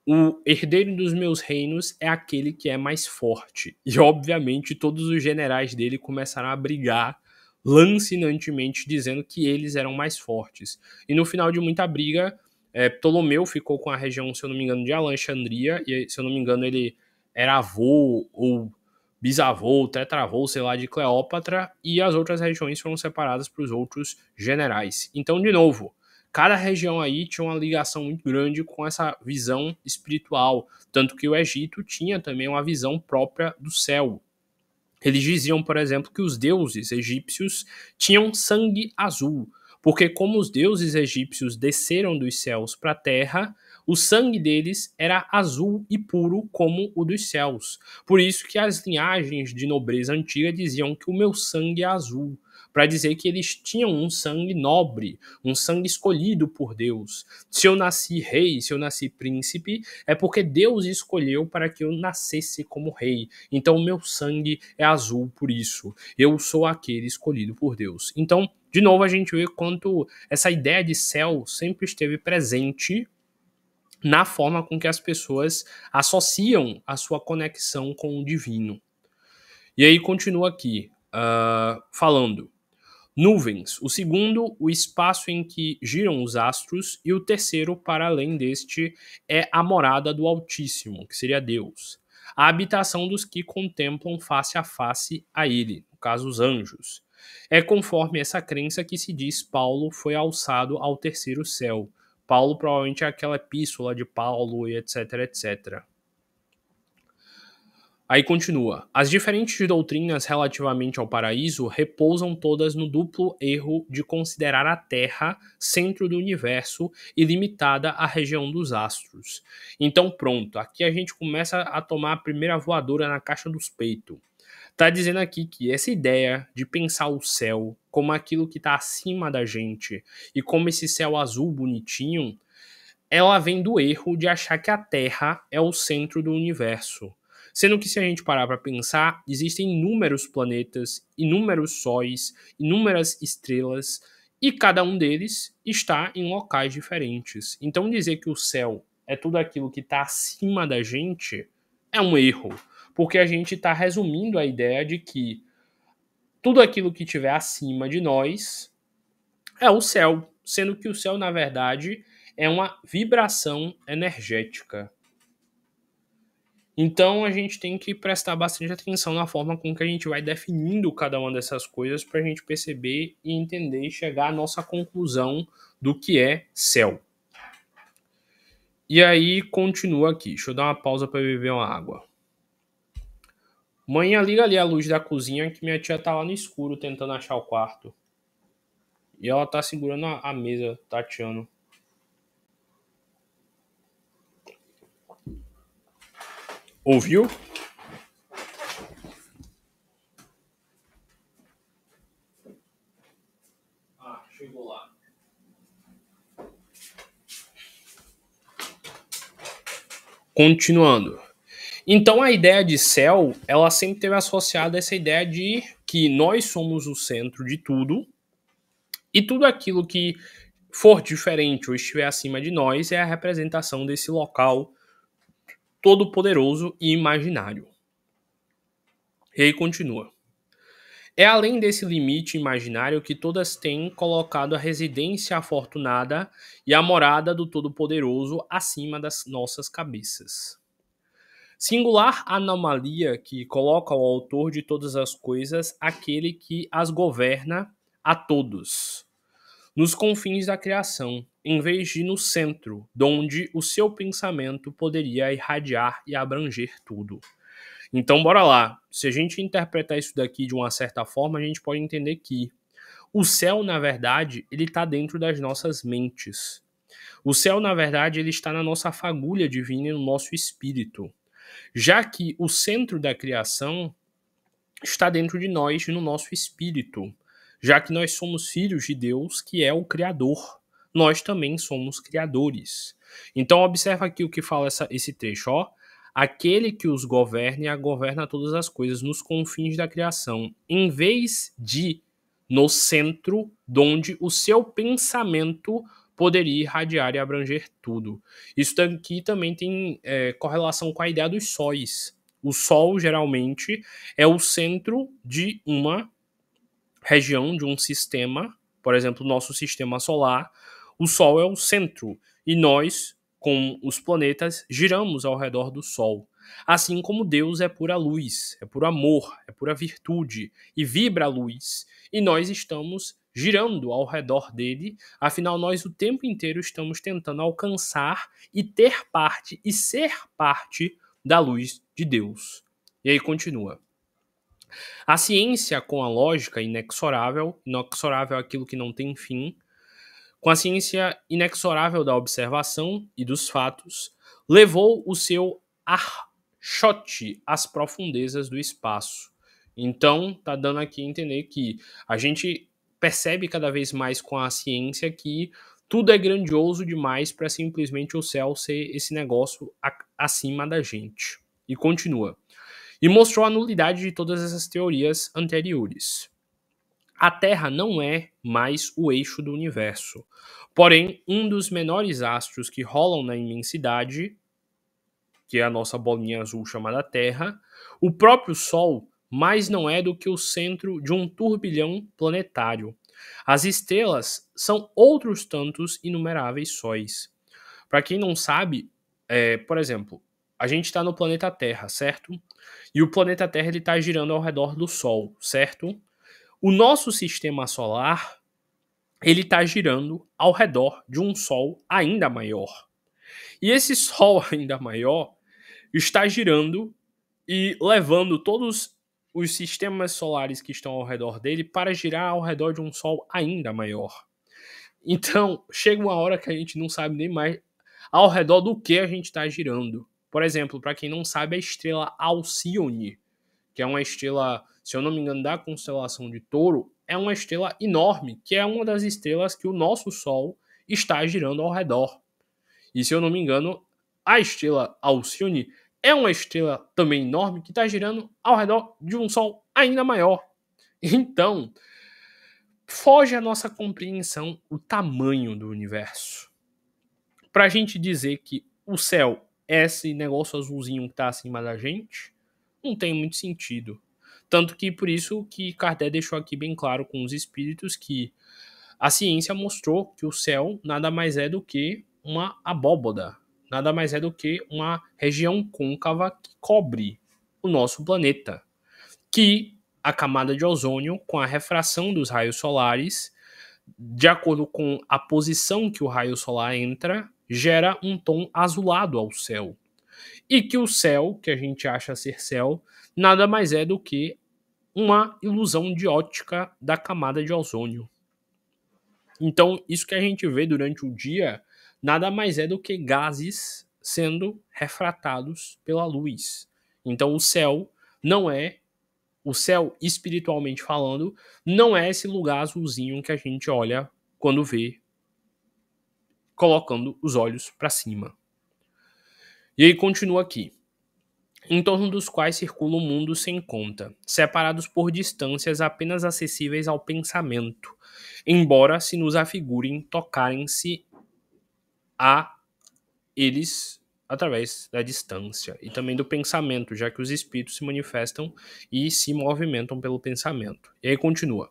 o herdeiro dos meus reinos é aquele que é mais forte. E obviamente todos os generais dele começaram a brigar lancinantemente, dizendo que eles eram mais fortes. E no final de muita briga, Ptolomeu ficou com a região, se eu não me engano, de Alexandria, e se eu não me engano ele era avô ou bisavô, tetravô, sei lá, de Cleópatra, e as outras regiões foram separadas para os outros generais. Então, de novo, cada região aí tinha uma ligação muito grande com essa visão espiritual, tanto que o Egito tinha também uma visão própria do céu. Eles diziam, por exemplo, que os deuses egípcios tinham sangue azul, porque como os deuses egípcios desceram dos céus para a terra, o sangue deles era azul e puro como o dos céus. Por isso que as linhagens de nobreza antiga diziam que o meu sangue é azul, para dizer que eles tinham um sangue nobre, um sangue escolhido por Deus. Se eu nasci rei, se eu nasci príncipe, é porque Deus escolheu para que eu nascesse como rei. Então o meu sangue é azul por isso. Eu sou aquele escolhido por Deus. Então, de novo, a gente vê quanto essa ideia de céu sempre esteve presente na forma com que as pessoas associam a sua conexão com o divino. E aí continua aqui, falando: nuvens, o segundo, o espaço em que giram os astros, e o terceiro, para além deste, é a morada do Altíssimo, que seria Deus, a habitação dos que contemplam face a face a ele, no caso os anjos. É conforme essa crença que se diz Paulo foi alçado ao terceiro céu. Paulo provavelmente é aquela epístola de Paulo e etc, etc. Aí continua. As diferentes doutrinas relativamente ao paraíso repousam todas no duplo erro de considerar a Terra centro do universo e limitada à região dos astros. Então pronto, aqui a gente começa a tomar a primeira voadora na caixa dos peitos. Tá dizendo aqui que essa ideia de pensar o céu como aquilo que está acima da gente e como esse céu azul bonitinho, ela vem do erro de achar que a Terra é o centro do universo. Sendo que, se a gente parar para pensar, existem inúmeros planetas, inúmeros sóis, inúmeras estrelas, e cada um deles está em locais diferentes. Então, dizer que o céu é tudo aquilo que está acima da gente, é um erro. Porque a gente está resumindo a ideia de que tudo aquilo que estiver acima de nós é o céu, sendo que o céu, na verdade, é uma vibração energética. Então a gente tem que prestar bastante atenção na forma com que a gente vai definindo cada uma dessas coisas para a gente perceber e entender e chegar à nossa conclusão do que é céu. E aí continua aqui. Deixa eu dar uma pausa para beber uma água. Mãe, liga ali a luz da cozinha que minha tia tá lá no escuro tentando achar o quarto. E ela tá segurando a mesa, tateando. Ouviu? Ah, chegou lá. Continuando. Então a ideia de céu, ela sempre teve associada essa ideia de que nós somos o centro de tudo e tudo aquilo que for diferente ou estiver acima de nós é a representação desse local todo-poderoso e imaginário. E aí continua. É além desse limite imaginário que todas têm colocado a residência afortunada e a morada do Todo-Poderoso acima das nossas cabeças. Singular anomalia que coloca o autor de todas as coisas aquele que as governa a todos, nos confins da criação, em vez de no centro, donde o seu pensamento poderia irradiar e abranger tudo. Então, bora lá. Se a gente interpretar isso daqui de uma certa forma, a gente pode entender que o céu, na verdade, ele está dentro das nossas mentes. O céu, na verdade, ele está na nossa fagulha divina e no nosso espírito. Já que o centro da criação está dentro de nós e no nosso espírito. Já que nós somos filhos de Deus, que é o Criador. Nós também somos criadores. Então, observa aqui o que fala esse trecho, ó. Aquele que os governa e governa todas as coisas nos confins da criação, em vez de no centro, donde o seu pensamento poderia irradiar e abranger tudo. Isso daqui também tem correlação com a ideia dos sóis. O Sol, geralmente, é o centro de uma região, de um sistema. Por exemplo, o nosso sistema solar. O Sol é o centro. E nós, com os planetas, giramos ao redor do Sol. Assim como Deus é pura luz, é puro amor, é pura virtude e vibra a luz. E nós estamos girando ao redor dele, afinal nós o tempo inteiro estamos tentando alcançar e ter parte e ser parte da luz de Deus. E aí continua. A ciência com a lógica inexorável é aquilo que não tem fim, com a ciência inexorável da observação e dos fatos, levou o seu archote às profundezas do espaço. Então, tá dando aqui a entender que a gente percebe cada vez mais com a ciência que tudo é grandioso demais para simplesmente o céu ser esse negócio acima da gente. E continua. E mostrou a nulidade de todas essas teorias anteriores. A Terra não é mais o eixo do universo. Porém, um dos menores astros que rolam na imensidade, que é a nossa bolinha azul chamada Terra, o próprio Sol, mais não é do que o centro de um turbilhão planetário. As estrelas são outros tantos inumeráveis sóis. Para quem não sabe, por exemplo, a gente está no planeta Terra, certo? E o planeta Terra está girando ao redor do Sol, certo? O nosso sistema solar, ele está girando ao redor de um Sol ainda maior. E esse Sol ainda maior está girando e levando todos os sistemas solares que estão ao redor dele para girar ao redor de um Sol ainda maior. Então, chega uma hora que a gente não sabe nem mais ao redor do que a gente está girando. Por exemplo, para quem não sabe, a estrela Alcione, que é uma estrela, se eu não me engano, da constelação de Touro, é uma estrela enorme, que é uma das estrelas que o nosso Sol está girando ao redor. E se eu não me engano, a estrela Alcione é uma estrela também enorme que está girando ao redor de um Sol ainda maior. Então, foge à nossa compreensão o tamanho do universo. Para a gente dizer que o céu é esse negócio azulzinho que tá acima da gente? Não tem muito sentido. Tanto que por isso que Kardec deixou aqui bem claro com os espíritos que a ciência mostrou que o céu nada mais é do que uma abóboda, nada mais é do que uma região côncava que cobre o nosso planeta, que a camada de ozônio, com a refração dos raios solares, de acordo com a posição que o raio solar entra, gera um tom azulado ao céu. E que o céu, que a gente acha ser céu, nada mais é do que uma ilusão de ótica da camada de ozônio. Então, isso que a gente vê durante o dia nada mais é do que gases sendo refratados pela luz. Então, o céu espiritualmente falando, não é esse lugar azulzinho que a gente olha quando vê colocando os olhos para cima. E aí continua aqui. Em torno dos quais circula o mundo sem conta, separados por distâncias apenas acessíveis ao pensamento, embora se nos afigurem tocarem-se a eles através da distância e também do pensamento, já que os espíritos se manifestam e se movimentam pelo pensamento. E aí continua.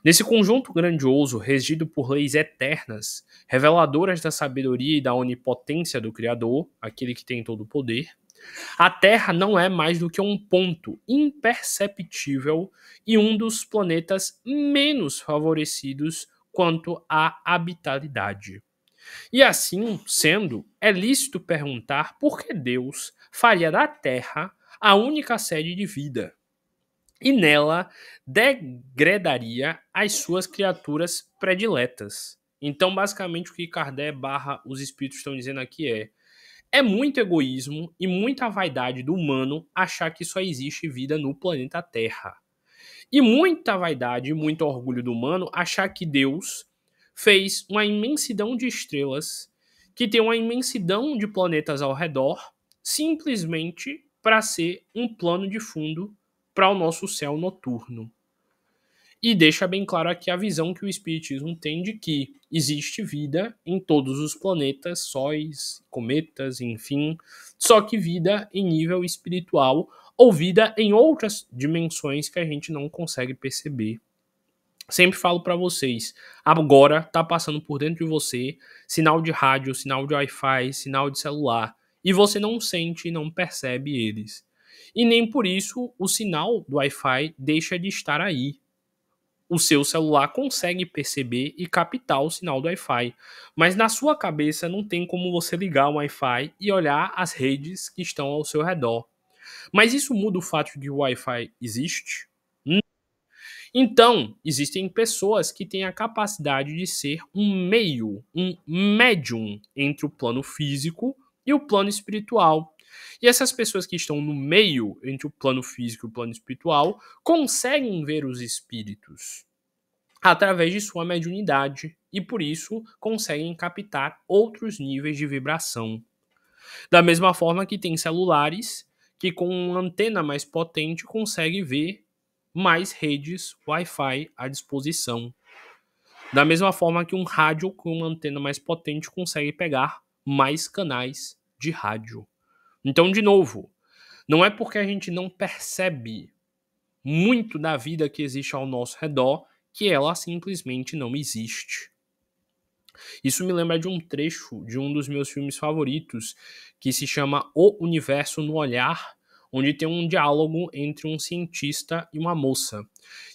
Nesse conjunto grandioso, regido por leis eternas, reveladoras da sabedoria e da onipotência do Criador, aquele que tem todo o poder, a Terra não é mais do que um ponto imperceptível e um dos planetas menos favorecidos quanto à habitabilidade. E assim sendo, é lícito perguntar por que Deus faria da Terra a única sede de vida e nela degradaria as suas criaturas prediletas. Então, basicamente, o que Kardec barra os espíritos estão dizendo aqui é muito egoísmo e muita vaidade do humano achar que só existe vida no planeta Terra. E muita vaidade e muito orgulho do humano achar que Deus fez uma imensidão de estrelas, que tem uma imensidão de planetas ao redor, simplesmente para ser um plano de fundo para o nosso céu noturno. E deixa bem claro aqui a visão que o Espiritismo tem de que existe vida em todos os planetas, sóis, cometas, enfim, só que vida em nível espiritual ou vida em outras dimensões que a gente não consegue perceber. Sempre falo para vocês, agora tá passando por dentro de você sinal de rádio, sinal de Wi-Fi, sinal de celular, e você não sente e não percebe eles. E nem por isso o sinal do Wi-Fi deixa de estar aí. O seu celular consegue perceber e captar o sinal do Wi-Fi, mas na sua cabeça não tem como você ligar o Wi-Fi e olhar as redes que estão ao seu redor. Mas isso muda o fato de que o Wi-Fi existe? Então, existem pessoas que têm a capacidade de ser um meio, um médium entre o plano físico e o plano espiritual. E essas pessoas que estão no meio entre o plano físico e o plano espiritual conseguem ver os espíritos através de sua mediunidade e por isso conseguem captar outros níveis de vibração. Da mesma forma que tem celulares que com uma antena mais potente consegue ver mais redes Wi-Fi à disposição. Da mesma forma que um rádio com uma antena mais potente consegue pegar mais canais de rádio. Então, de novo, não é porque a gente não percebe muito da vida que existe ao nosso redor que ela simplesmente não existe. Isso me lembra de um trecho de um dos meus filmes favoritos, que se chama O Universo no Olhar, onde tem um diálogo entre um cientista e uma moça.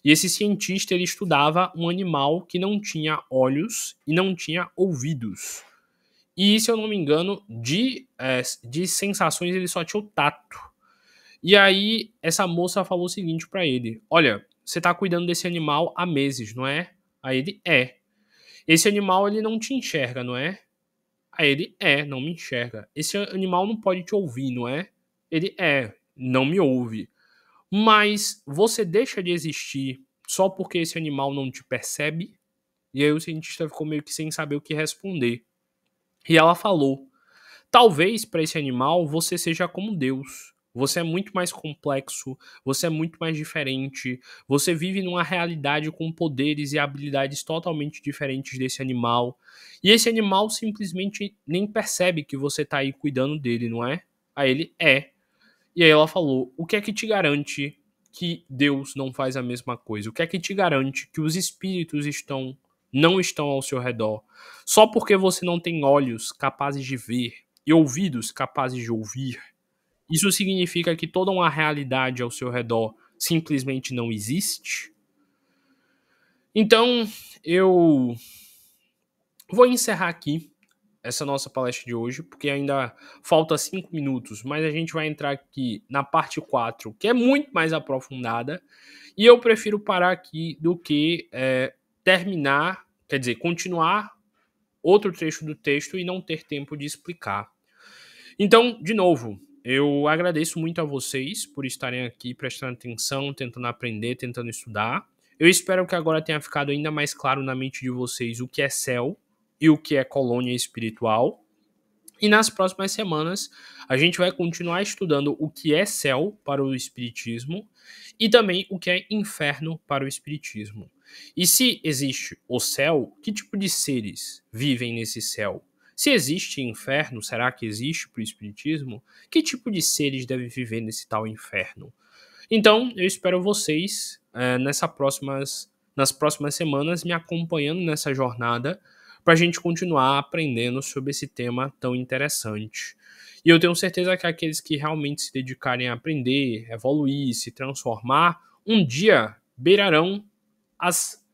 E esse cientista ele estudava um animal que não tinha olhos e não tinha ouvidos. E, se eu não me engano, de sensações ele só tinha o tato. E aí essa moça falou o seguinte pra ele: olha, você tá cuidando desse animal há meses, não é? Aí ele: é. Esse animal ele não te enxerga, não é? Aí ele: não me enxerga. Esse animal não pode te ouvir, não é? Ele: não me ouve. Mas você deixa de existir só porque esse animal não te percebe? E aí o cientista ficou meio que sem saber o que responder. E ela falou: talvez para esse animal você seja como Deus. Você é muito mais complexo, você é muito mais diferente, você vive numa realidade com poderes e habilidades totalmente diferentes desse animal. E esse animal simplesmente nem percebe que você tá aí cuidando dele, não é? Aí ele é. E aí ela falou: o que é que te garante que Deus não faz a mesma coisa? O que é que te garante que os espíritos não estão ao seu redor? Só porque você não tem olhos capazes de ver e ouvidos capazes de ouvir, isso significa que toda uma realidade ao seu redor simplesmente não existe? Então, eu vou encerrar aqui essa nossa palestra de hoje, porque ainda falta 5 minutos, mas a gente vai entrar aqui na parte 4, que é muito mais aprofundada, e eu prefiro parar aqui do que terminar, quer dizer, continuar outro trecho do texto e não ter tempo de explicar. Então, de novo, eu agradeço muito a vocês por estarem aqui prestando atenção, tentando aprender, tentando estudar. Eu espero que agora tenha ficado ainda mais claro na mente de vocês o que é céu e o que é colônia espiritual. E nas próximas semanas a gente vai continuar estudando o que é céu para o espiritismo e também o que é inferno para o espiritismo. E se existe o céu, que tipo de seres vivem nesse céu? Se existe inferno, será que existe para o espiritismo? Que tipo de seres devem viver nesse tal inferno? Então, eu espero vocês nas próximas semanas me acompanhando nessa jornada para a gente continuar aprendendo sobre esse tema tão interessante. E eu tenho certeza que aqueles que realmente se dedicarem a aprender, evoluir, se transformar, um dia beirarão as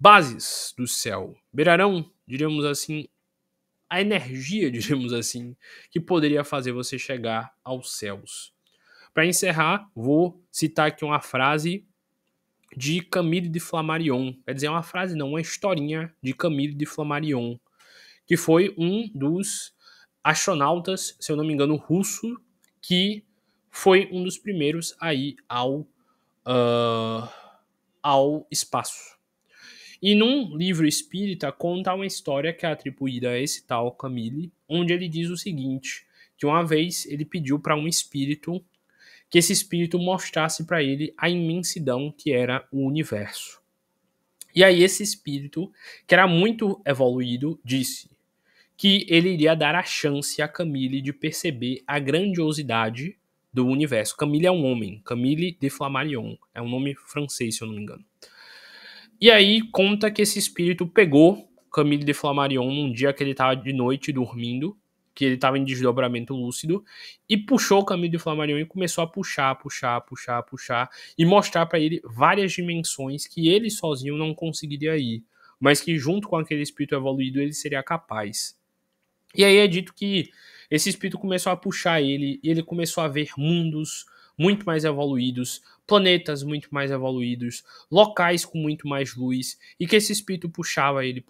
bases do céu. Beirarão, diríamos assim, a energia, diríamos assim, que poderia fazer você chegar aos céus. Para encerrar, vou citar aqui uma frase de Camille de Flammarion. Quer dizer, uma frase não, uma historinha de Camille de Flammarion, que foi um dos astronautas, se eu não me engano, russo, que foi um dos primeiros a ir ao espaço. E num livro espírita conta uma história que é atribuída a esse tal Camille, onde ele diz o seguinte, que uma vez ele pediu para um espírito que esse espírito mostrasse para ele a imensidão que era o universo. E aí esse espírito, que era muito evoluído, disse que ele iria dar a chance a Camille de perceber a grandiosidade do universo. Camille é um homem, Camille de Flammarion, é um nome francês, se eu não me engano. E aí conta que esse espírito pegou Camille de Flammarion num dia que ele estava de noite dormindo, que ele estava em desdobramento lúcido, e puxou Camille de Flammarion e começou a puxar, e mostrar para ele várias dimensões que ele sozinho não conseguiria ir, mas que junto com aquele espírito evoluído ele seria capaz. E aí é dito que esse espírito começou a puxar ele, e ele começou a ver mundos muito mais evoluídos, planetas muito mais evoluídos, locais com muito mais luz, e que esse espírito puxava ele,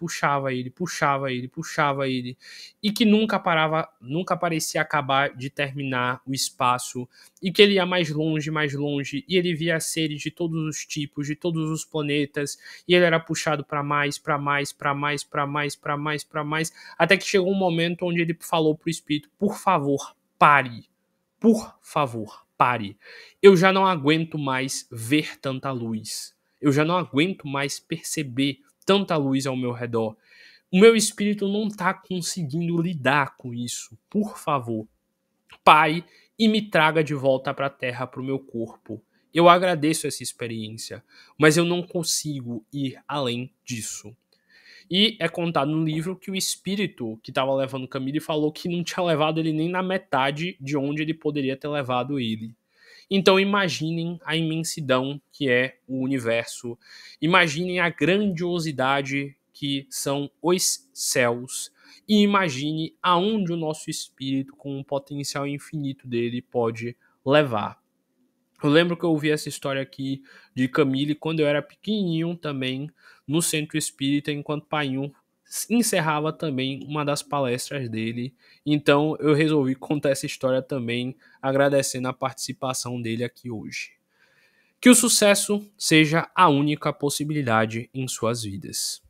e que nunca parava, nunca parecia acabar de terminar o espaço, e que ele ia mais longe, e ele via seres de todos os tipos, de todos os planetas, e ele era puxado para mais, até que chegou um momento onde ele falou pro espírito: por favor, pare. Por favor, pare. Eu já não aguento mais ver tanta luz. Eu já não aguento mais perceber tanta luz ao meu redor. O meu espírito não está conseguindo lidar com isso. Por favor, pare e me traga de volta para a terra, para o meu corpo. Eu agradeço essa experiência, mas eu não consigo ir além disso. E é contado no livro que o espírito que estava levando Camille falou que não tinha levado ele nem na metade de onde ele poderia ter levado ele. Então imaginem a imensidão que é o universo, imaginem a grandiosidade que são os céus, e imagine aonde o nosso espírito, com o potencial infinito dele, pode levar. Eu lembro que eu ouvi essa história aqui de Camille quando eu era pequenininho também, no Centro Espírita, enquanto Painho encerrava também uma das palestras dele. Então eu resolvi contar essa história também, agradecendo a participação dele aqui hoje. Que o sucesso seja a única possibilidade em suas vidas.